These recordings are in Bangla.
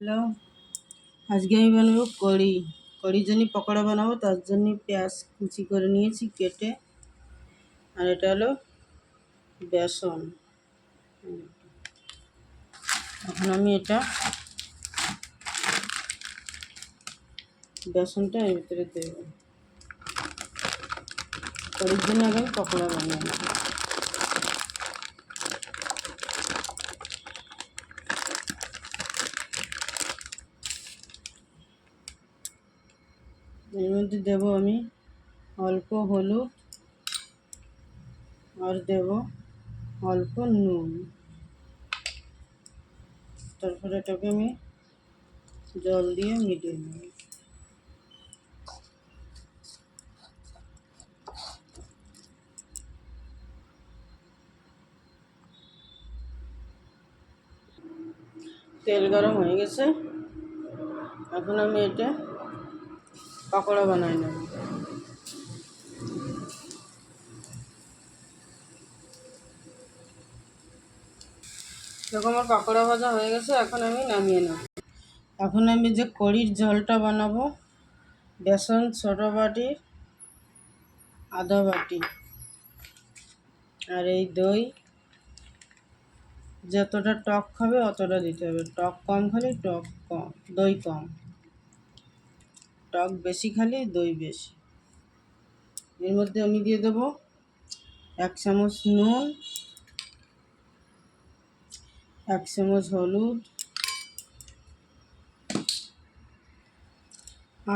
হ্যালো, আজকে আমি বানাবো কড়ির জন্য পকোড়া বানাবো। তার জন্য পেঁয়াজ কুচি করে নিয়েছি কেটে, আর এটা হলো বেসন। এখন আমি বেসনটা এর ভিতরে দেব। কড়ির জন্য আগে আমি পকোড়া বানাবো। এর মধ্যে দেবো আমি অল্প হলুদ, আর দেব অল্প নুন। তারপরে এটাকে আমি জল দিয়ে মিশিয়ে নেব। তেল গরম হয়ে গেছে, এখন আমি এটা পকোড়া বানাই নেব। দেখো আমার পকোড়া ভাজা হয়ে গেছে, এখন আমি নামিয়ে নেব। এখন আমি যে কড়ির ঝোলটা বানাবো, বেসন ছোটো বাটির আধা বাটি, আর এই দই যতটা টক খাবে অতটা দিতে হবে। টক কম খালে টক কম, দই কম, টক বেশি খালে দই বেশি। এর মধ্যে আমি দিয়ে দেবো 1 চামচ নুন, 1 চামচ হলুদ,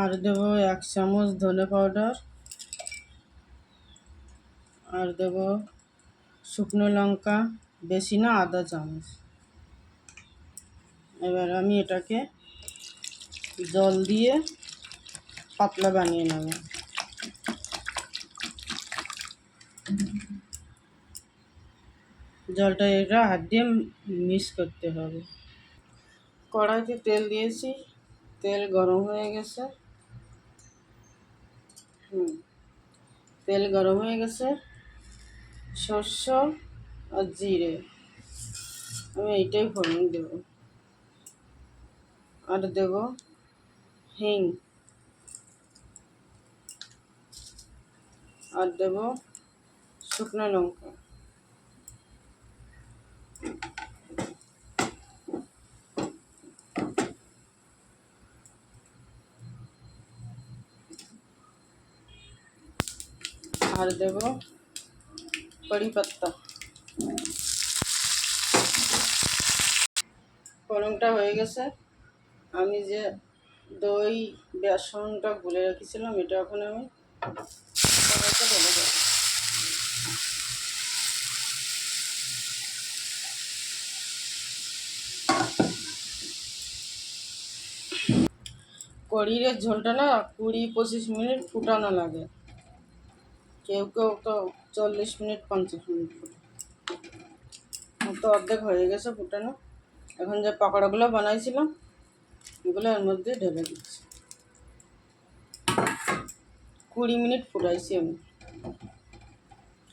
আর দেবো 1 চামচ ধনে পাউডার, আর দেবো শুকনো লঙ্কা বেশি না, আধা চামচ। এবার আমি এটাকে জল দিয়ে পাতলা বানিয়ে নেব। জলটা এটা হাত দিয়ে মিক্স করতে হবে। কড়াইতে তেল দিয়েছি, তেল গরম হয়ে গেছে। তেল গরম হয়ে গেছে। সরষে আর জিরে আমি এইটাই ফোড়ন দেব, আর দেব হিং, আর দেব শুকনো লঙ্কা, আর দেব কড়ি পাত্তা। ফোড়নটা হয়ে গেছে। আমি যে দই বেসনটা গুলে রেখেছিলাম, এটা এখন আমি কড়াইতে ঢেলে দেব। কড়ির ঝোলটা না 20-25 মিনিট ফুটানো লাগে, কেউ কেউ তো 40 মিনিট 50 মিনিট ফুটে। তো অর্ধেক হয়ে গেছে ফুটানো। এখন যে পকোড়াগুলো বানাইছিলাম এগুলো এর মধ্যে ঢেলে দিচ্ছি। 20 মিনিট ফুটাইছি আমি,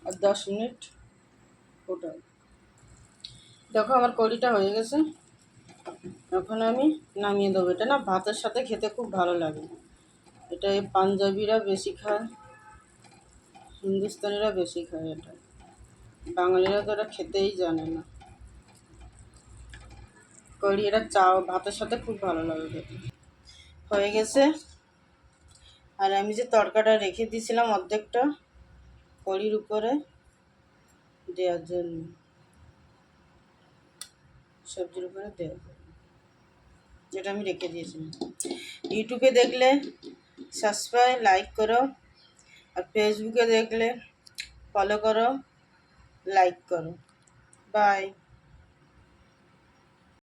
আর 10 মিনিট ফুটাই। দেখো আমার কড়িটা হয়ে গেছে, এখন আমি নামিয়ে দেবো। এটা না ভাতের সাথে খেতে খুব ভালো লাগে। এটা এই পাঞ্জাবিরা বেশি খায়, হিন্দুস্তানিরা বেশি খায় এটা, বাঙালিরা তো এটা খেতেই জানে না। কড়ি এটা ভাতের সাথে খুব ভালো লাগে খেতে। হয়ে গেছে। আর আমি যে তড়কাটা রেখে দিয়েছিলাম অর্ধেকটা কড়ির উপরে দেওয়ার জন্য, সবজির উপরে দেওয়ার জন্য, যেটা আমি রেখে দিয়েছিলাম। ইউটিউবে দেখলে সাবস্ক্রাইব লাইক করো, আর ফেসবুকে দেখলে ফলো করো, লাইক করো। বাই।